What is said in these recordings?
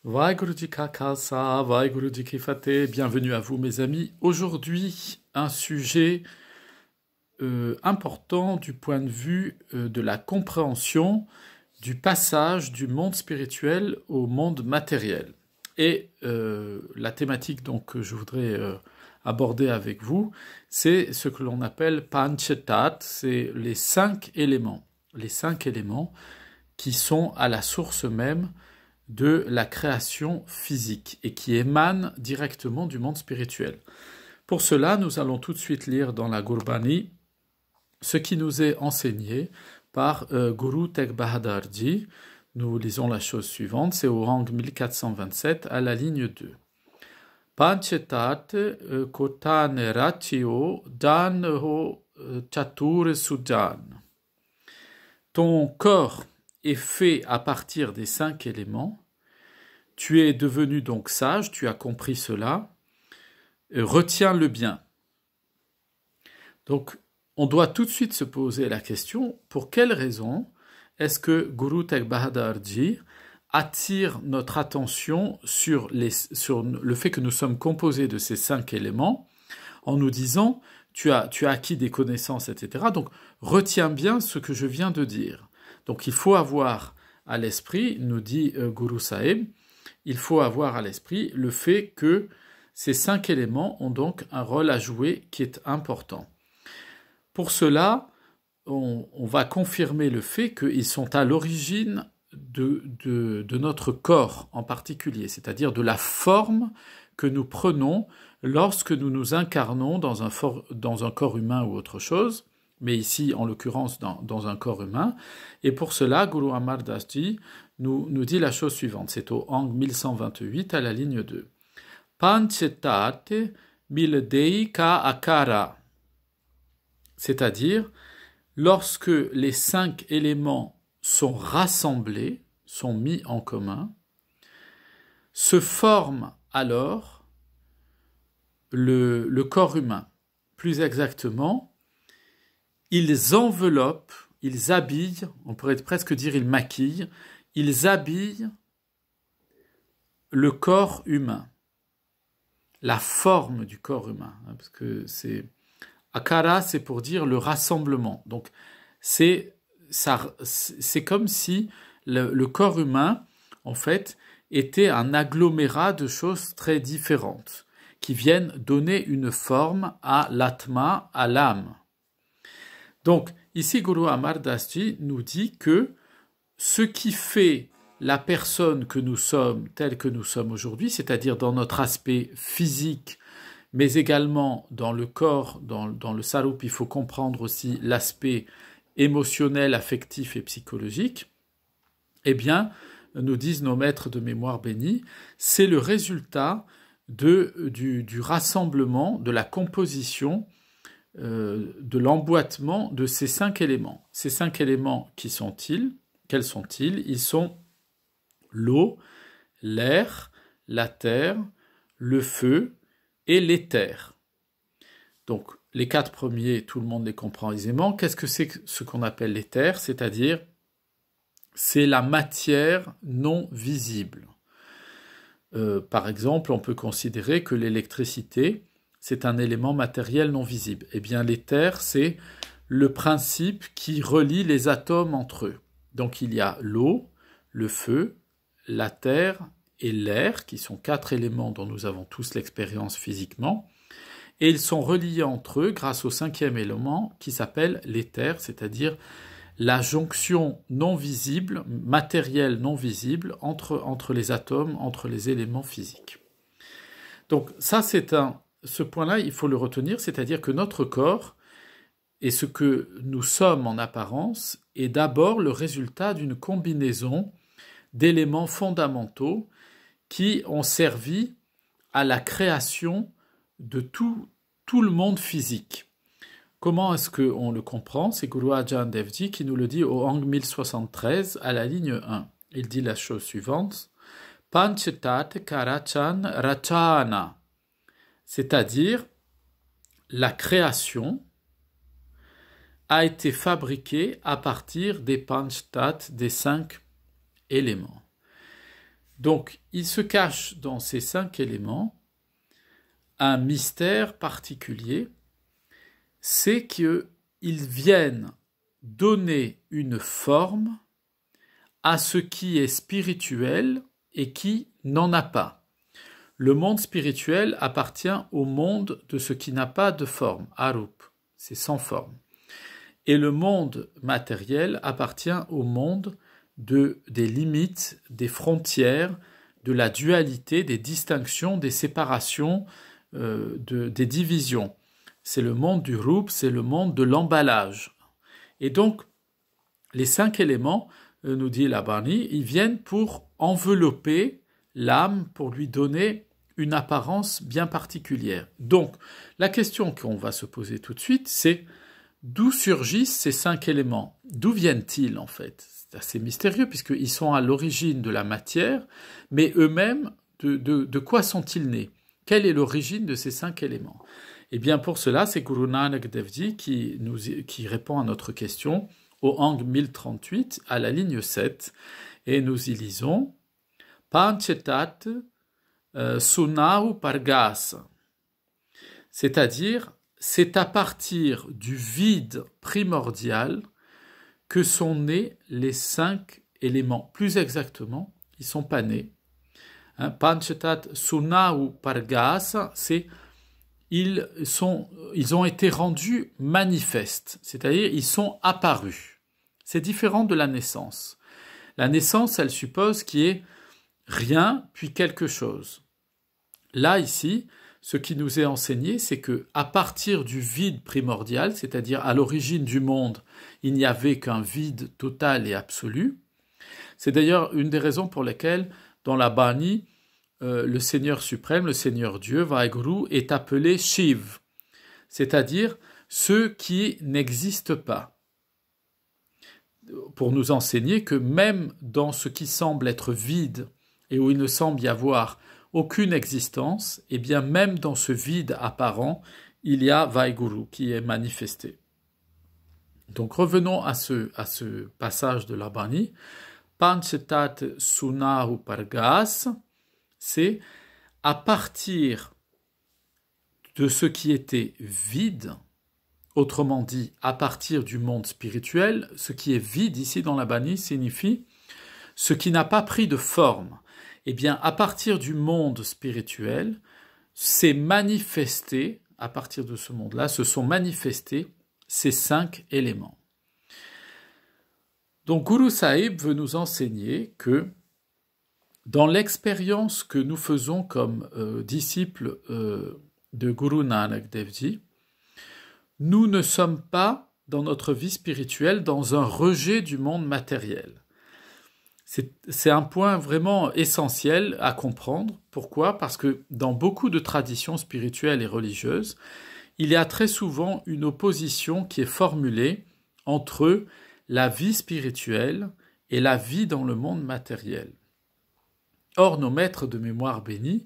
Vaheguru Ka Khalsa, Vaheguru Ki Fateh, bienvenue à vous mes amis. Aujourd'hui, un sujet important du point de vue de la compréhension du passage du monde spirituel au monde matériel. Et la thématique donc, que je voudrais aborder avec vous, c'est ce que l'on appelle Panchatat, c'est les 5 éléments. Les 5 éléments qui sont à la source même de la création physique et qui émane directement du monde spirituel. Pour cela, nous allons tout de suite lire dans la Gurbani ce qui nous est enseigné par Guru Tegh Bahadur Ji. Nous lisons la chose suivante, c'est au rang 1427 à la ligne 2. Panchetat kotane ratio dan ho chatur sujan. Ton corps est fait à partir des 5 éléments. Tu es devenu donc sage, tu as compris cela. Retiens-le bien. Donc, on doit tout de suite se poser la question, pour quelle raison est-ce que Guru Tegh Bahadur Ji attire notre attention sur le fait que nous sommes composés de ces 5 éléments, en nous disant, tu as acquis des connaissances, etc. Donc, retiens bien ce que je viens de dire. Donc, il faut avoir à l'esprit, nous dit Guru Sahib, il faut avoir à l'esprit le fait que ces 5 éléments ont donc un rôle à jouer qui est important. Pour cela, on va confirmer le fait qu'ils sont à l'origine de notre corps en particulier, c'est-à-dire de la forme que nous prenons lorsque nous nous incarnons dans un corps humain ou autre chose, mais ici, en l'occurrence, dans un corps humain. Et pour cela, Guru Amar Das Ji nous dit la chose suivante. C'est au Ang 1128 à la ligne 2. Panchetat mildei ka akara. C'est-à-dire, lorsque les 5 éléments sont rassemblés, sont mis en commun, se forme alors le corps humain. Plus exactement, ils enveloppent, ils habillent, on pourrait presque dire ils maquillent, ils habillent le corps humain, la forme du corps humain, parce que c'est Akara, c'est pour dire le rassemblement. Donc c'est comme si le corps humain, en fait, était un agglomérat de choses très différentes qui viennent donner une forme à l'atma, à l'âme. Donc, ici, Guru Amar Das Ji nous dit que ce qui fait la personne que nous sommes, telle que nous sommes aujourd'hui, c'est-à-dire dans notre aspect physique, mais également dans le corps, dans le sarup, il faut comprendre aussi l'aspect émotionnel, affectif et psychologique, eh bien, nous disent nos maîtres de mémoire bénis, c'est le résultat du rassemblement, de la composition, de l'emboîtement de ces 5 éléments. Ces 5 éléments, quels sont-ils? Ils sont l'eau, l'air, la terre, le feu et l'éther. Donc, les 4 premiers, tout le monde les comprend aisément. Qu'est-ce que c'est ce qu'on appelle l'éther? C'est-à-dire, c'est la matière non visible. Par exemple, on peut considérer que l'électricité, c'est un élément matériel non visible. Eh bien, l'éther, c'est le principe qui relie les atomes entre eux. Donc, il y a l'eau, le feu, la terre et l'air, qui sont 4 éléments dont nous avons tous l'expérience physiquement, et ils sont reliés entre eux grâce au 5e élément qui s'appelle l'éther, c'est-à-dire la jonction non visible, matérielle non visible, entre les atomes, entre les éléments physiques. Donc ça, ce point-là, il faut le retenir, c'est-à-dire que notre corps, et ce que nous sommes en apparence, est d'abord le résultat d'une combinaison d'éléments fondamentaux qui ont servi à la création de tout le monde physique. Comment est-ce qu'on le comprend? C'est Guru Arjan Dev Ji qui nous le dit au Ang 1073 à la ligne 1. Il dit la chose suivante. Panchetat karachan rachana. C'est-à-dire, la création a été fabriquée à partir des panchatat, des 5 éléments. Donc, il se cache dans ces 5 éléments un mystère particulier, c'est qu'ils viennent donner une forme à ce qui est spirituel et qui n'en a pas. Le monde spirituel appartient au monde de ce qui n'a pas de forme, arup, c'est sans forme. Et le monde matériel appartient au monde des limites, des frontières, de la dualité, des distinctions, des séparations, des divisions. C'est le monde du rup, c'est le monde de l'emballage. Et donc, les 5 éléments, nous dit la Bani, ils viennent pour envelopper l'âme, pour lui donner une apparence bien particulière. Donc, la question qu'on va se poser tout de suite, c'est d'où surgissent ces 5 éléments? D'où viennent-ils en fait? C'est assez mystérieux puisqu'ils sont à l'origine de la matière, mais eux-mêmes, de quoi sont-ils nés? Quelle est l'origine de ces 5 éléments? Eh bien pour cela, c'est Guru Nanak Dev Ji qui répond à notre question au angle 1038 à la ligne 7, et nous y lisons Panchetat Sunahu Pargas, c'est-à-dire c'est à partir du vide primordial que sont nés les 5 éléments. Plus exactement, ils ne sont pas nés. Panchetat Sunahu Pargas, c'est ils ont été rendus manifestes, c'est-à-dire ils sont apparus. C'est différent de la naissance. La naissance, elle suppose qu'il y ait rien puis quelque chose. Là, ici, ce qui nous est enseigné, c'est que à partir du vide primordial, c'est-à-dire à l'origine du monde, il n'y avait qu'un vide total et absolu. C'est d'ailleurs une des raisons pour lesquelles, dans la Bani, le Seigneur suprême, le Seigneur Dieu, Vaheguru, est appelé Shiv, c'est-à-dire ceux qui n'existent pas, pour nous enseigner que même dans ce qui semble être vide et où il ne semble y avoir aucune existence, et bien même dans ce vide apparent, il y a Vaheguru qui est manifesté. Donc revenons à ce passage de la Bani. Panchetat Sunahu Pargas, c'est à partir de ce qui était vide, autrement dit, à partir du monde spirituel, ce qui est vide ici dans la Bani signifie ce qui n'a pas pris de forme. Eh bien, à partir du monde spirituel, c'est manifesté, à partir de ce monde-là, se sont manifestés ces 5 éléments. Donc, Guru Sahib veut nous enseigner que dans l'expérience que nous faisons comme disciples de Guru Nanak Dev Ji, nous ne sommes pas, dans notre vie spirituelle, dans un rejet du monde matériel. C'est un point vraiment essentiel à comprendre. Pourquoi? Parce que dans beaucoup de traditions spirituelles et religieuses, il y a très souvent une opposition qui est formulée entre la vie spirituelle et la vie dans le monde matériel. Or, nos maîtres de mémoire bénis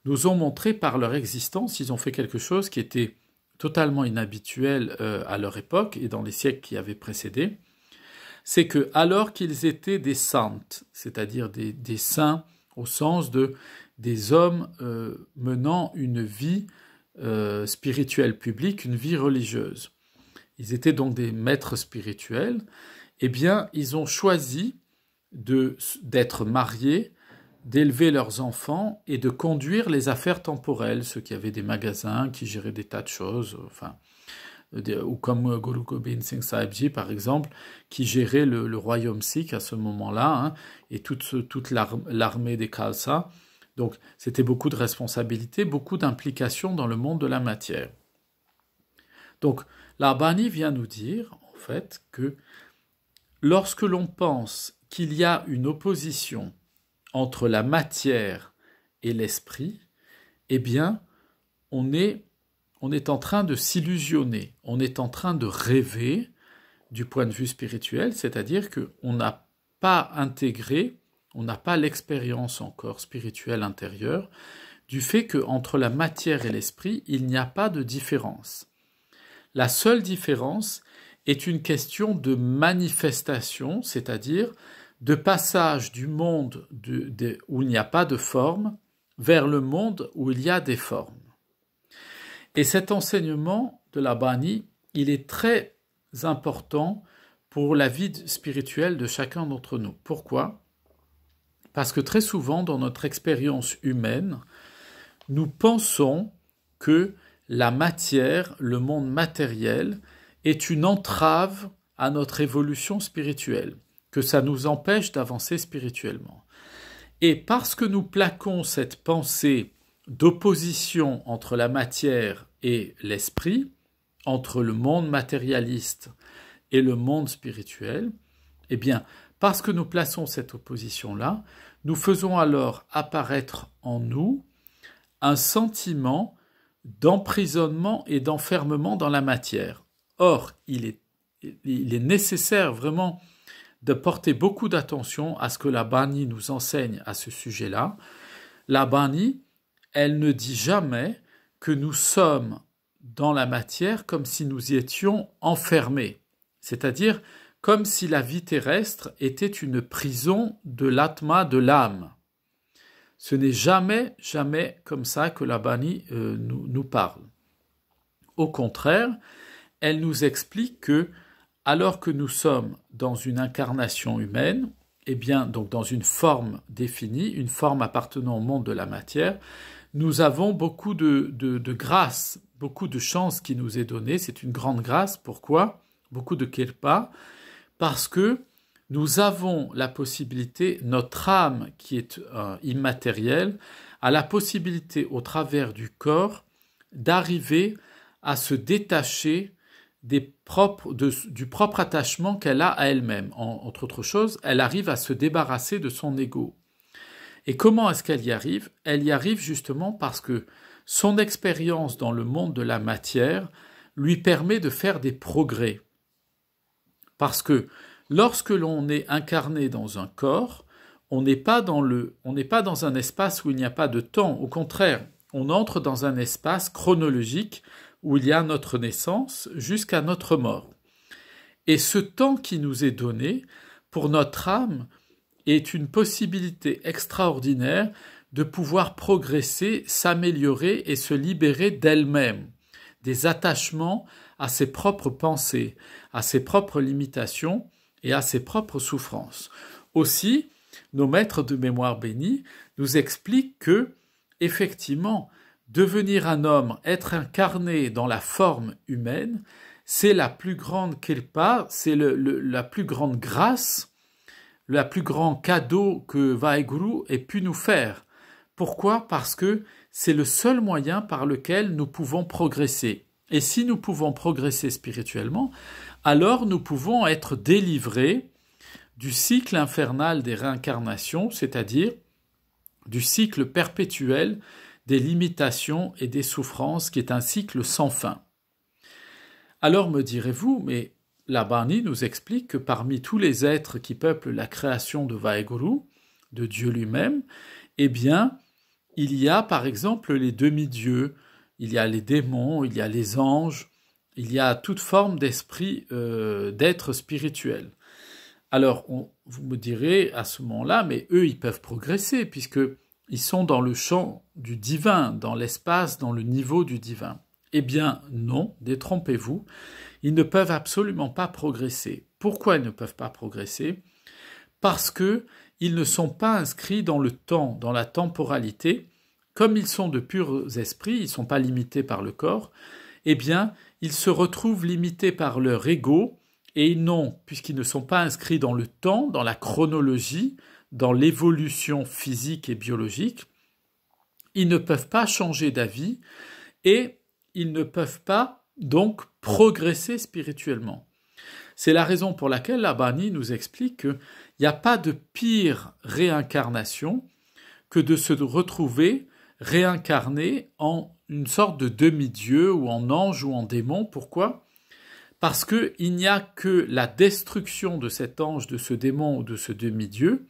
nous ont montré par leur existence, ils ont fait quelque chose qui était totalement inhabituel à leur époque et dans les siècles qui avaient précédé, c'est que alors qu'ils étaient des saintes, c'est-à-dire des saints au sens des hommes menant une vie spirituelle publique, une vie religieuse, ils étaient donc des maîtres spirituels, eh bien ils ont choisi d'être mariés, d'élever leurs enfants et de conduire les affaires temporelles, ceux qui avaient des magasins, qui géraient des tas de choses, ou comme Guru Gobind Singh Sahib Ji, par exemple, qui gérait le royaume sikh à ce moment-là, et toute l'armée des Khalsa. Donc, c'était beaucoup de responsabilités, beaucoup d'implications dans le monde de la matière. Donc, la Bani vient nous dire, en fait, que lorsque l'on pense qu'il y a une opposition entre la matière et l'esprit, eh bien, on est en train de s'illusionner, on est en train de rêver du point de vue spirituel, c'est-à-dire qu'on n'a pas intégré, on n'a pas l'expérience encore spirituelle intérieure du fait qu'entre la matière et l'esprit, il n'y a pas de différence. La seule différence est une question de manifestation, c'est-à-dire de passage du monde où il n'y a pas de forme vers le monde où il y a des formes. Et cet enseignement de la Bani, il est très important pour la vie spirituelle de chacun d'entre nous. Pourquoi ? Parce que très souvent, dans notre expérience humaine, nous pensons que la matière, le monde matériel, est une entrave à notre évolution spirituelle, que ça nous empêche d'avancer spirituellement. Et parce que nous plaquons cette pensée d'opposition entre la matière et l'esprit, entre le monde matérialiste et le monde spirituel, eh bien, parce que nous plaçons cette opposition-là, nous faisons alors apparaître en nous un sentiment d'emprisonnement et d'enfermement dans la matière. Or, il est nécessaire vraiment de porter beaucoup d'attention à ce que la Bani nous enseigne à ce sujet-là. La Bani, elle ne dit jamais que nous sommes dans la matière comme si nous y étions enfermés, c'est-à-dire comme si la vie terrestre était une prison de l'atma, de l'âme. Ce n'est jamais comme ça que la Bani nous parle. Au contraire, elle nous explique que, alors que nous sommes dans une incarnation humaine, eh bien, donc dans une forme définie, une forme appartenant au monde de la matière, nous avons beaucoup de grâce, beaucoup de chance qui nous est donnée. C'est une grande grâce. Pourquoi ? Beaucoup de kirpa. Parce que nous avons la possibilité, notre âme qui est immatérielle, a la possibilité au travers du corps d'arriver à se détacher du propre attachement qu'elle a à elle-même. Entre autres choses, elle arrive à se débarrasser de son ego. Et comment est-ce qu'elle y arrive ? Elle y arrive justement parce que son expérience dans le monde de la matière lui permet de faire des progrès. Parce que lorsque l'on est incarné dans un corps, on n'est pas dans un espace où il n'y a pas de temps. Au contraire, on entre dans un espace chronologique où il y a notre naissance jusqu'à notre mort. Et ce temps qui nous est donné, pour notre âme, est une possibilité extraordinaire de pouvoir progresser, s'améliorer et se libérer d'elle-même, des attachements à ses propres pensées, à ses propres limitations et à ses propres souffrances. Aussi, nos maîtres de mémoire bénis nous expliquent que, effectivement, devenir un homme, être incarné dans la forme humaine, c'est la plus grande kirpa, c'est la plus grande grâce, le plus grand cadeau que Vaheguru ait pu nous faire. Pourquoi ? Parce que c'est le seul moyen par lequel nous pouvons progresser. Et si nous pouvons progresser spirituellement, alors nous pouvons être délivrés du cycle infernal des réincarnations, c'est-à-dire du cycle perpétuel des limitations et des souffrances, qui est un cycle sans fin. Alors me direz-vous, mais la Bani nous explique que parmi tous les êtres qui peuplent la création de Vaheguru, de Dieu lui-même, eh bien, il y a par exemple les demi-dieux, il y a les démons, il y a les anges, il y a toute forme d'esprit, d'êtres spirituels. Alors, vous me direz à ce moment-là, mais eux, ils peuvent progresser, puisqu'ils sont dans le champ du divin, dans l'espace, dans le niveau du divin. Eh bien, non, détrompez-vous, ils ne peuvent absolument pas progresser. Pourquoi ils ne peuvent pas progresser ? Parce qu'ils ne sont pas inscrits dans le temps, dans la temporalité. Comme ils sont de purs esprits, ils ne sont pas limités par le corps, eh bien, ils se retrouvent limités par leur ego, et non, puisqu'ils ne sont pas inscrits dans le temps, dans la chronologie, dans l'évolution physique et biologique, ils ne peuvent pas changer d'avis, et ils ne peuvent pas donc progresser spirituellement. C'est la raison pour laquelle la Bani nous explique qu'il n'y a pas de pire réincarnation que de se retrouver réincarné en une sorte de demi-dieu ou en ange ou en démon. Pourquoi ? Parce qu'il n'y a que la destruction de cet ange, de ce démon ou de ce demi-dieu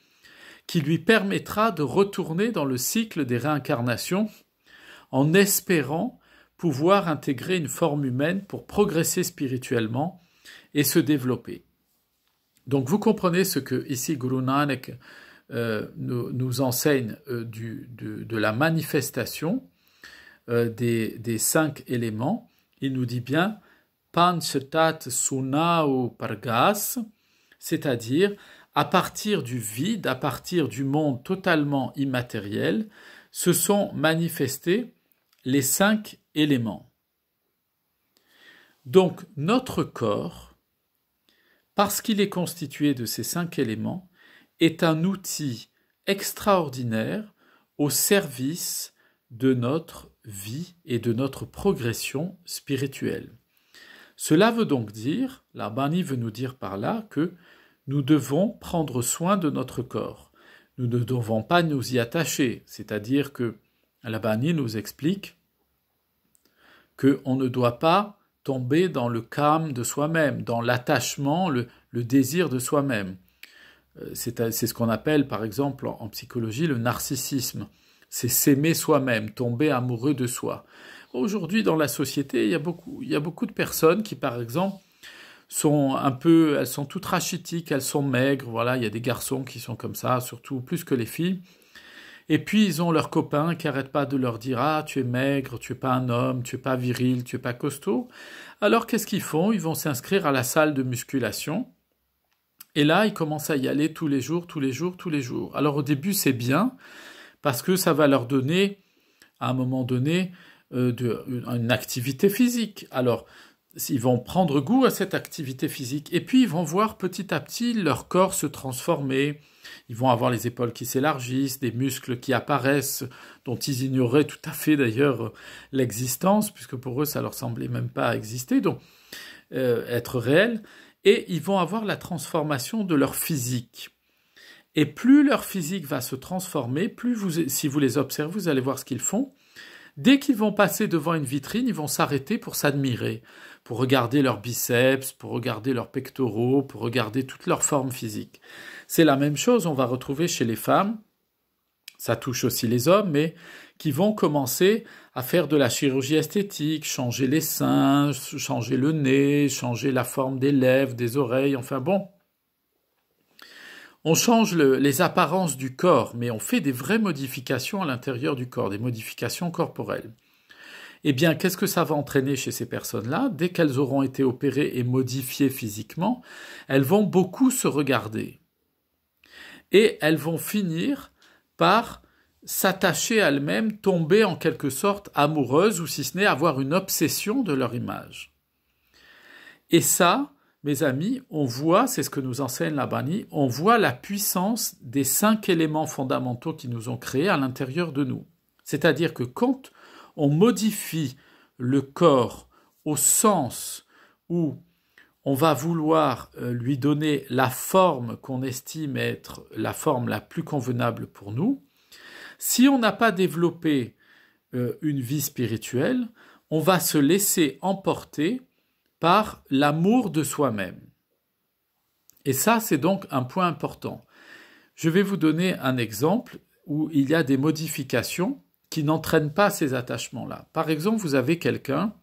qui lui permettra de retourner dans le cycle des réincarnations en espérant pouvoir intégrer une forme humaine pour progresser spirituellement et se développer. Donc vous comprenez ce que ici Guru Nanak nous enseigne de la manifestation des 5 éléments. Il nous dit bien Panchatat Sunao Pargas, c'est-à-dire à partir du vide, à partir du monde totalement immatériel, se sont manifestés les 5 éléments. Donc notre corps, parce qu'il est constitué de ces 5 éléments, est un outil extraordinaire au service de notre vie et de notre progression spirituelle. Cela veut donc dire, la Bani veut nous dire par là que nous devons prendre soin de notre corps. Nous ne devons pas nous y attacher, c'est-à-dire que la Bani nous explique qu'on ne doit pas tomber dans le calme de soi-même, dans l'attachement, le désir de soi-même. C'est ce qu'on appelle, par exemple, en psychologie, le narcissisme. C'est s'aimer soi-même, tomber amoureux de soi. Aujourd'hui, dans la société, il y a beaucoup de personnes qui, par exemple, elles sont toutes rachitiques, elles sont maigres. Voilà, il y a des garçons qui sont comme ça, surtout plus que les filles. Et puis, ils ont leurs copains qui n'arrêtent pas de leur dire « Ah, tu es maigre, tu es pas un homme, tu es pas viril, tu es pas costaud. » Alors, qu'est-ce qu'ils font? Ils vont s'inscrire à la salle de musculation. Et là, ils commencent à y aller tous les jours. Alors, au début, c'est bien, parce que ça va leur donner, à un moment donné, une activité physique. Alors, ils vont prendre goût à cette activité physique, et puis ils vont voir petit à petit leur corps se transformer. Ils vont avoir les épaules qui s'élargissent, des muscles qui apparaissent, dont ils ignoraient tout à fait d'ailleurs l'existence, puisque pour eux ça leur semblait même pas exister, donc être réel. Et ils vont avoir la transformation de leur physique. Et plus leur physique va se transformer, si vous les observez, vous allez voir ce qu'ils font. Dès qu'ils vont passer devant une vitrine, ils vont s'arrêter pour s'admirer, pour regarder leurs biceps, pour regarder leurs pectoraux, pour regarder toute leur forme physique. C'est la même chose, on va retrouver chez les femmes, ça touche aussi les hommes, mais qui vont commencer à faire de la chirurgie esthétique, changer les seins, changer le nez, changer la forme des lèvres, des oreilles, enfin bon. On change les apparences du corps, mais on fait des vraies modifications à l'intérieur du corps, des modifications corporelles. Eh bien, qu'est-ce que ça va entraîner chez ces personnes-là? Dès qu'elles auront été opérées et modifiées physiquement, elles vont beaucoup se regarder. Et elles vont finir par s'attacher à elles-mêmes, tomber en quelque sorte amoureuses, ou si ce n'est avoir une obsession de leur image. Et ça, mes amis, on voit, c'est ce que nous enseigne la Bani, on voit la puissance des 5 éléments fondamentaux qui nous ont créés à l'intérieur de nous. C'est-à-dire que quand on modifie le corps au sens où on va vouloir lui donner la forme qu'on estime être la forme la plus convenable pour nous, si on n'a pas développé une vie spirituelle, on va se laisser emporter par l'amour de soi-même. Et ça, c'est donc un point important. Je vais vous donner un exemple où il y a des modifications qui n'entraînent pas ces attachements-là. Par exemple, vous avez quelqu'un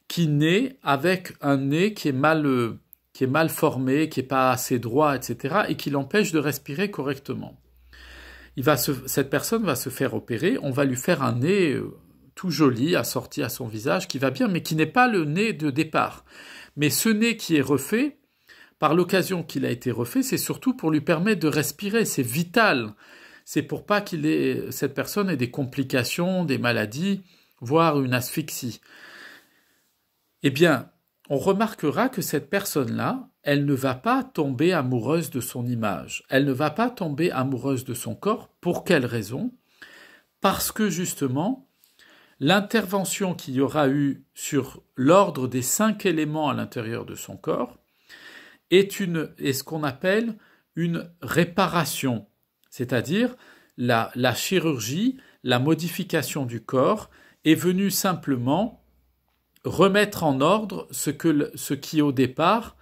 qui naît avec un nez qui est mal formé, qui n'est pas assez droit, etc., et qui l'empêche de respirer correctement. Cette personne va se faire opérer, on va lui faire un nez tout joli, assorti à son visage, qui va bien, mais qui n'est pas le nez de départ. Mais ce nez qui est refait, par l'occasion qu'il a été refait, c'est surtout pour lui permettre de respirer, c'est vital. C'est pour pas cette personne ait des complications, des maladies, voire une asphyxie. Eh bien, on remarquera que cette personne-là, elle ne va pas tomber amoureuse de son image. Elle ne va pas tomber amoureuse de son corps. Pour quelle raison? Parce que justement, l'intervention qu'il y aura eu sur l'ordre des 5 éléments à l'intérieur de son corps est ce qu'on appelle une réparation, c'est-à-dire la chirurgie, la modification du corps est venue simplement remettre en ordre ce qui au départ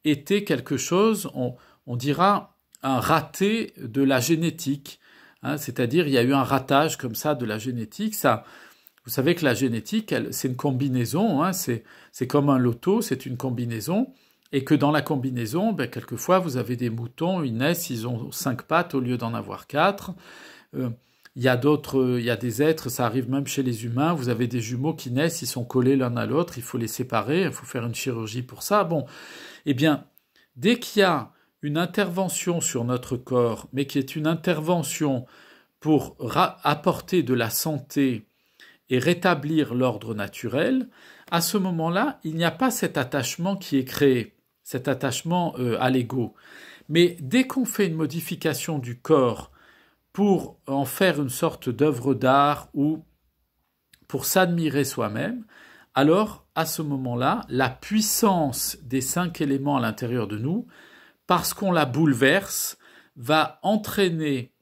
était quelque chose, on dira un raté de la génétique, hein, c'est-à-dire il y a eu un ratage comme ça de la génétique. Ça, vous savez que la génétique, c'est une combinaison, hein, c'est comme un loto, c'est une combinaison. et que dans la combinaison, ben, quelquefois, vous avez des moutons, ils naissent, ils ont 5 pattes au lieu d'en avoir 4. Il y a d'autres, il y a des êtres, ça arrive même chez les humains, vous avez des jumeaux qui naissent, ils sont collés l'un à l'autre, il faut les séparer, il faut faire une chirurgie pour ça. Bon, eh bien, dès qu'il y a une intervention sur notre corps, mais qui est une intervention pour apporter de la santé et rétablir l'ordre naturel, à ce moment-là, il n'y a pas cet attachement qui est créé, cet attachement à l'ego. Mais dès qu'on fait une modification du corps pour en faire une sorte d'œuvre d'art ou pour s'admirer soi-même, alors à ce moment-là, la puissance des 5 éléments à l'intérieur de nous, parce qu'on la bouleverse, va entraîner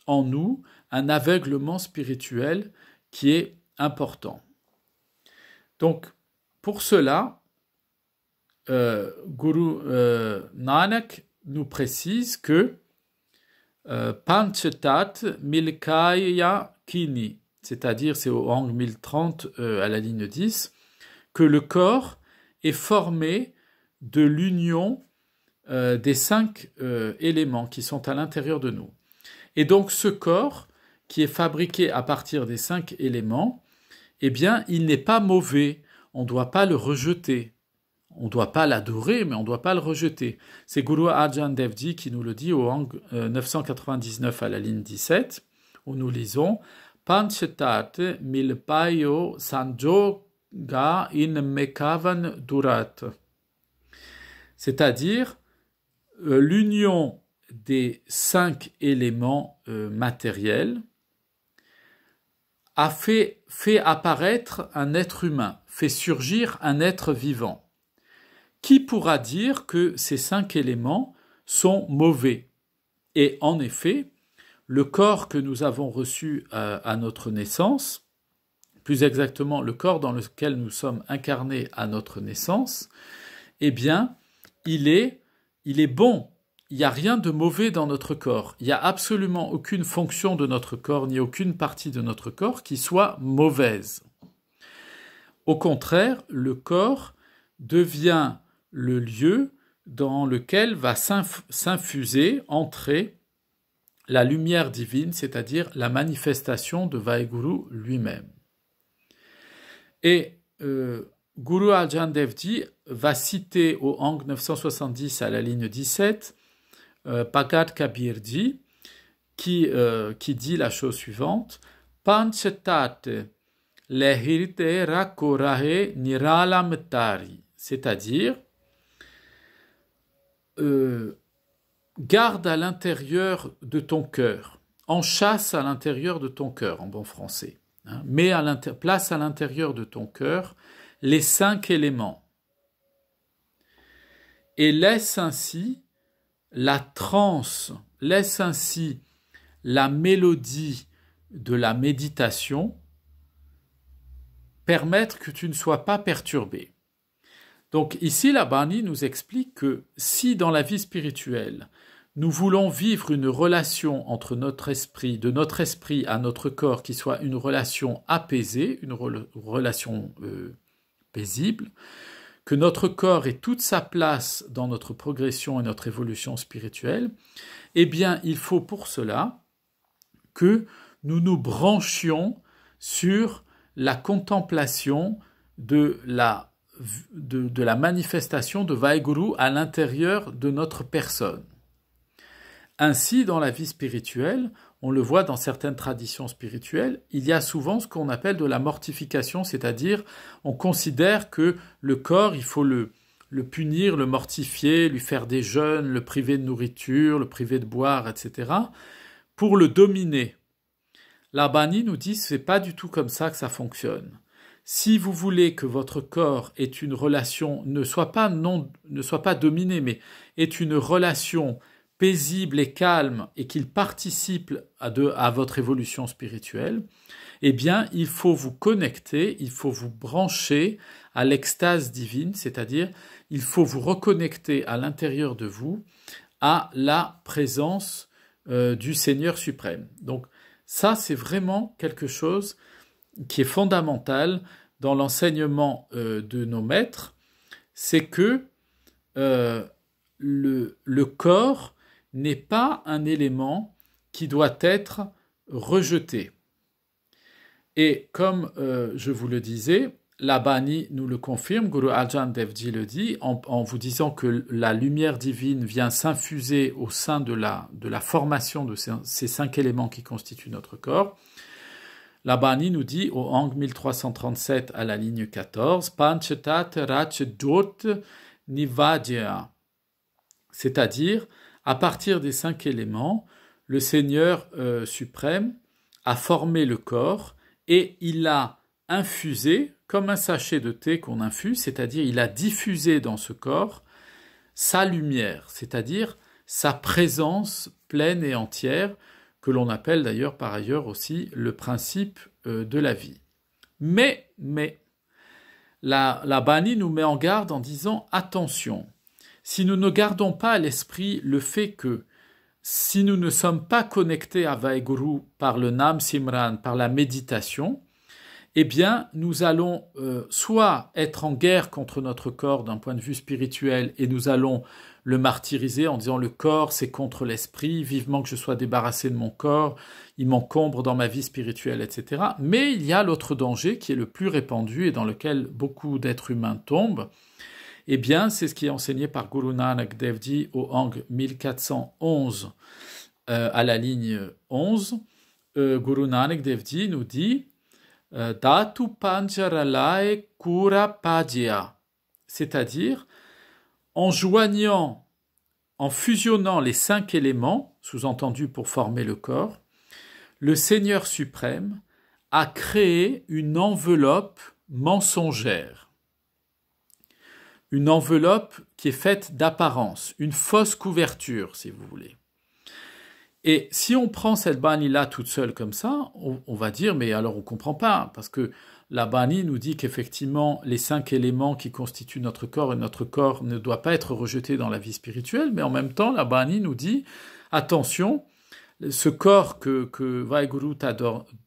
en nous un aveuglement spirituel qui est important. Donc, pour cela, Guru Nanak nous précise que Panchatat Milkaya Kini, c'est-à-dire, c'est au Ang 1030 à la ligne 10, que le corps est formé de l'union des 5 éléments qui sont à l'intérieur de nous. Et donc ce corps, qui est fabriqué à partir des 5 éléments, eh bien, il n'est pas mauvais, on ne doit pas le rejeter. On ne doit pas l'adorer, mais on ne doit pas le rejeter. C'est Guru Arjan Dev Ji qui nous le dit au Ang 999 à la ligne 17, où nous lisons Panchatat milpayo sanjoga in mekavan durat. C'est-à-dire l'union des 5 éléments matériels a fait apparaître un être humain, fait surgir un être vivant. Qui pourra dire que ces 5 éléments sont mauvais? Et en effet, le corps que nous avons reçu à notre naissance, plus exactement le corps dans lequel nous sommes incarnés à notre naissance, eh bien, il est bon. Il n'y a rien de mauvais dans notre corps. Il n'y a absolument aucune fonction de notre corps, ni aucune partie de notre corps qui soit mauvaise. Au contraire, le corps devient le lieu dans lequel va s'infuser, entrer la lumière divine, c'est-à-dire la manifestation de Vaheguru lui-même. Et Guru Arjan Dev Ji va citer au Ang 970 à la ligne 17 Bhagat Kabir Ji qui dit la chose suivante Panchatat lehirte rakorahe niralamtari, c'est-à-dire garde à l'intérieur de ton cœur, enchâsse à l'intérieur de ton cœur en bon français, hein, mets place à l'intérieur de ton cœur les 5 éléments et laisse ainsi la transe, laisse ainsi la mélodie de la méditation permettre que tu ne sois pas perturbé. Donc ici, la Bani nous explique que si dans la vie spirituelle, nous voulons vivre une relation entre notre esprit, de notre esprit à notre corps, qui soit une relation apaisée, une relation paisible, que notre corps ait toute sa place dans notre progression et notre évolution spirituelle, eh bien, il faut pour cela que nous nous branchions sur la contemplation de la manifestation de Vaheguru à l'intérieur de notre personne. Ainsi, dans la vie spirituelle, on le voit dans certaines traditions spirituelles, il y a souvent ce qu'on appelle de la mortification, c'est-à-dire on considère que le corps, il faut le punir, le mortifier, lui faire des jeûnes, le priver de nourriture, le priver de boire, etc., pour le dominer. La Bani nous dit que ce n'est pas du tout comme ça que ça fonctionne. Si vous voulez que votre corps ait une relation, ne soit pas dominé, mais ait une relation paisible et calme et qu'il participe à votre évolution spirituelle, eh bien, il faut vous connecter, il faut vous brancher à l'extase divine, c'est-à-dire, il faut vous reconnecter à l'intérieur de vous à la présence du Seigneur suprême. Donc, ça, c'est vraiment quelque chose qui est fondamental dans l'enseignement de nos maîtres, c'est que euh, le corps n'est pas un élément qui doit être rejeté. Et comme je vous le disais, la Bani nous le confirme, Guru Arjan Dev Ji le dit, en vous disant que la lumière divine vient s'infuser au sein de la formation de ces 5 éléments qui constituent notre corps. La Bani nous dit au Ang 1337 à la ligne 14, Panchatat Rach Jot Nivajya, c'est-à-dire, à partir des 5 éléments, le Seigneur suprême a formé le corps et il a infusé, comme un sachet de thé qu'on infuse, c'est-à-dire il a diffusé dans ce corps sa lumière, c'est-à-dire sa présence pleine et entière, que l'on appelle d'ailleurs par ailleurs aussi le principe de la vie. Mais la Bani nous met en garde en disant attention, si nous ne gardons pas à l'esprit le fait que si nous ne sommes pas connectés à Vaheguru par le Nam Simran, par la méditation, eh bien, nous allons soit être en guerre contre notre corps d'un point de vue spirituel et nous allons le martyriser en disant le corps c'est contre l'esprit, vivement que je sois débarrassé de mon corps, il m'encombre dans ma vie spirituelle, etc. Mais il y a l'autre danger qui est le plus répandu et dans lequel beaucoup d'êtres humains tombent. Eh bien, c'est ce qui est enseigné par Guru Nanak Dev Ji au Ang 1411 à la ligne 11. Guru Nanak Dev Ji nous dit Dhatu Panjaralaya Kura Pajya, c'est-à-dire en joignant, en fusionnant les 5 éléments, sous-entendus pour former le corps, le Seigneur suprême a créé une enveloppe mensongère. Une enveloppe qui est faite d'apparence, une fausse couverture, si vous voulez. Et si on prend cette Bani-là toute seule comme ça, on va dire, mais alors on ne comprend pas, parce que la Bani nous dit qu'effectivement, les 5 éléments qui constituent notre corps et notre corps ne doit pas être rejeté dans la vie spirituelle, mais en même temps, la Bani nous dit, attention, ce corps que Vaheguru t'a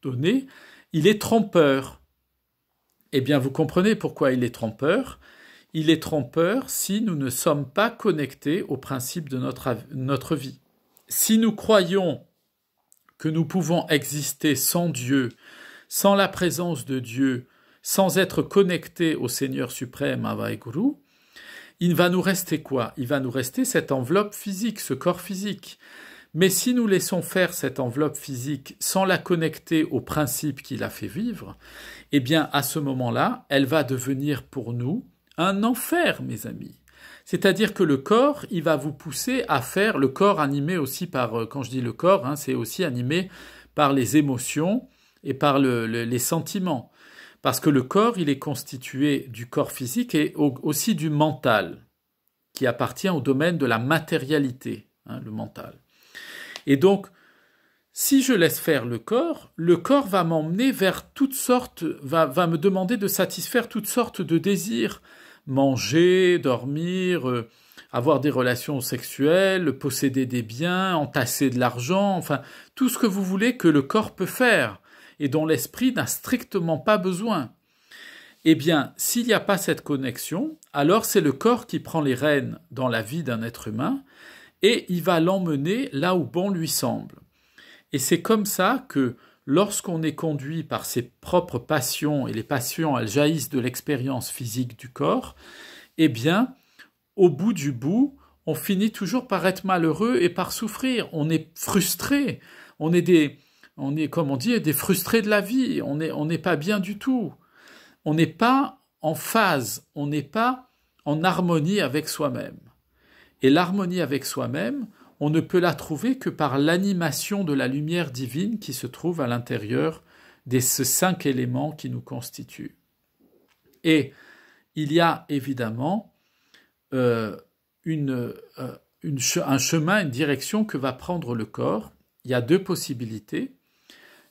donné, il est trompeur. Eh bien, vous comprenez pourquoi il est trompeur. Il est trompeur si nous ne sommes pas connectés au principe de notre vie. Si nous croyons que nous pouvons exister sans Dieu, sans la présence de Dieu, sans être connectés au Seigneur suprême, à Vaheguru, il va nous rester quoi? Il va nous rester cette enveloppe physique, ce corps physique. Mais si nous laissons faire cette enveloppe physique sans la connecter au principe qui l'a fait vivre, eh bien à ce moment-là, elle va devenir pour nous un enfer, mes amis. C'est-à-dire que le corps, il va vous pousser à faire, le corps animé aussi par, quand je dis le corps, c'est aussi animé par les émotions et par les sentiments. Parce que le corps, il est constitué du corps physique et aussi du mental, qui appartient au domaine de la matérialité, le mental. Et donc, si je laisse faire le corps va m'emmener vers toutes sortes, va me demander de satisfaire toutes sortes de désirs. Manger, dormir, avoir des relations sexuelles, posséder des biens, entasser de l'argent, enfin, tout ce que vous voulez que le corps peut faire et dont l'esprit n'a strictement pas besoin. Eh bien, s'il n'y a pas cette connexion, alors c'est le corps qui prend les rênes dans la vie d'un être humain et il va l'emmener là où bon lui semble. Et c'est comme ça que lorsqu'on est conduit par ses propres passions, et les passions, elles jaillissent de l'expérience physique du corps, eh bien, au bout du bout, on finit toujours par être malheureux et par souffrir. On est frustré. On est comme on dit, des frustrés de la vie. On n'est pas bien du tout. On n'est pas en phase. On n'est pas en harmonie avec soi-même. Et l'harmonie avec soi-même, on ne peut la trouver que par l'animation de la lumière divine qui se trouve à l'intérieur de ces 5 éléments qui nous constituent. Et il y a évidemment un chemin, une direction que va prendre le corps. Il y a 2 possibilités.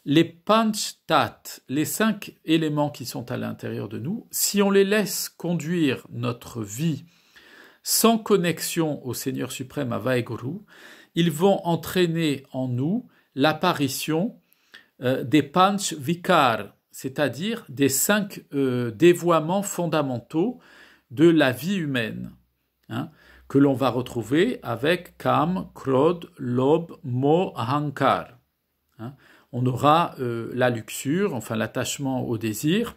Les panch tat, les 5 éléments qui sont à l'intérieur de nous, si on les laisse conduire notre vie sans connexion au Seigneur suprême, à Vaheguru, ils vont entraîner en nous l'apparition des panch vikar, c'est-à-dire des 5 dévoiements fondamentaux de la vie humaine. que l'on va retrouver avec Kam, Krod, Lob, Mo, Ahankar. Hein? On aura la luxure, enfin l'attachement au désir,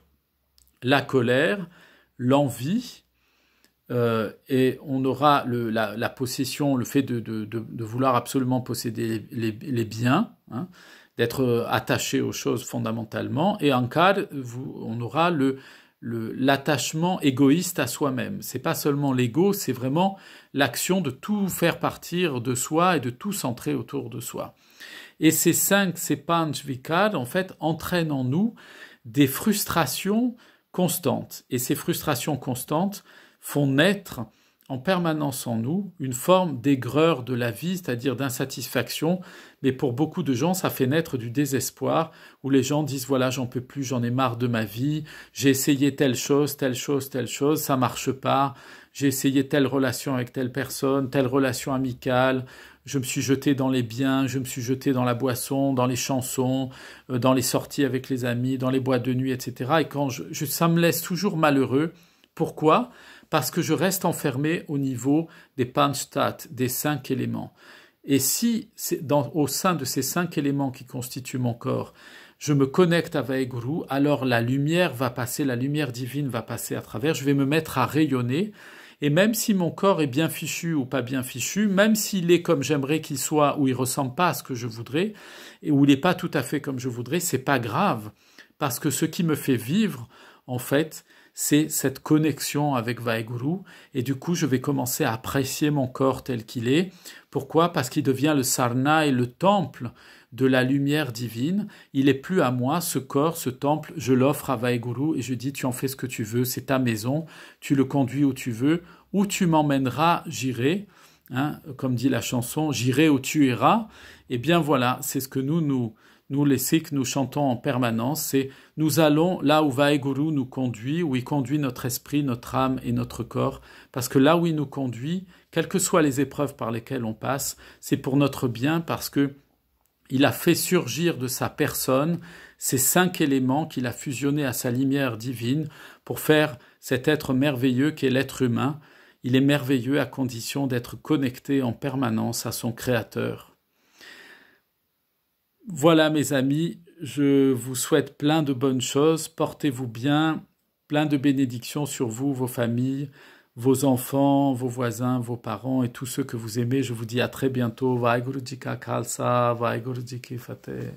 la colère, l'envie, et on aura la possession, le fait de vouloir absolument posséder les biens, hein, d'être attaché aux choses fondamentalement, et Ankar, on aura l'attachement égoïste à soi-même. C'est pas seulement l'ego, c'est vraiment l'action de tout faire partir de soi et de tout centrer autour de soi. Et ces panch vikar, en fait, entraînent en nous des frustrations constantes. Et ces frustrations constantes font naître en permanence en nous une forme d'aigreur de la vie, c'est-à-dire d'insatisfaction. Mais pour beaucoup de gens, ça fait naître du désespoir, où les gens disent, voilà, j'en peux plus, j'en ai marre de ma vie, j'ai essayé telle chose, ça marche pas, j'ai essayé telle relation avec telle personne, telle relation amicale, je me suis jeté dans les biens, je me suis jeté dans la boisson, dans les chansons, dans les sorties avec les amis, dans les boîtes de nuit, etc. Et quand ça me laisse toujours malheureux. Pourquoi ? Parce que je reste enfermé au niveau des panchtat, des 5 éléments. Et si, au sein de ces 5 éléments qui constituent mon corps, je me connecte à Vaheguru, alors la lumière va passer, la lumière divine va passer à travers, je vais me mettre à rayonner. Et même si mon corps est bien fichu ou pas bien fichu, même s'il est comme j'aimerais qu'il soit, ou il ressemble pas à ce que je voudrais, et où il n'est pas tout à fait comme je voudrais, c'est pas grave. Parce que ce qui me fait vivre, en fait, c'est cette connexion avec Vaheguru, et du coup, je vais commencer à apprécier mon corps tel qu'il est. Pourquoi ? Parce qu'il devient le sarna et le temple de la lumière divine. Il est plus à moi, ce corps, ce temple, je l'offre à Vaheguru et je dis, tu en fais ce que tu veux, c'est ta maison, tu le conduis où tu veux, où tu m'emmèneras, j'irai. Hein, comme dit la chanson, j'irai où tu iras. Eh bien voilà, c'est ce que nous les Sikhs, nous chantons en permanence, c'est nous allons là où Vaheguru nous conduit, où il conduit notre esprit, notre âme et notre corps, parce que là où il nous conduit, quelles que soient les épreuves par lesquelles on passe, c'est pour notre bien, parce que il a fait surgir de sa personne ces 5 éléments qu'il a fusionnés à sa lumière divine pour faire cet être merveilleux qu'est l'être humain. Il est merveilleux à condition d'être connecté en permanence à son Créateur. Voilà mes amis, je vous souhaite plein de bonnes choses, portez-vous bien, plein de bénédictions sur vous, vos familles, vos enfants, vos voisins, vos parents et tous ceux que vous aimez. Je vous dis à très bientôt. Vaheguru Ji Ka Khalsa, Vaheguru Ji Ki Fateh.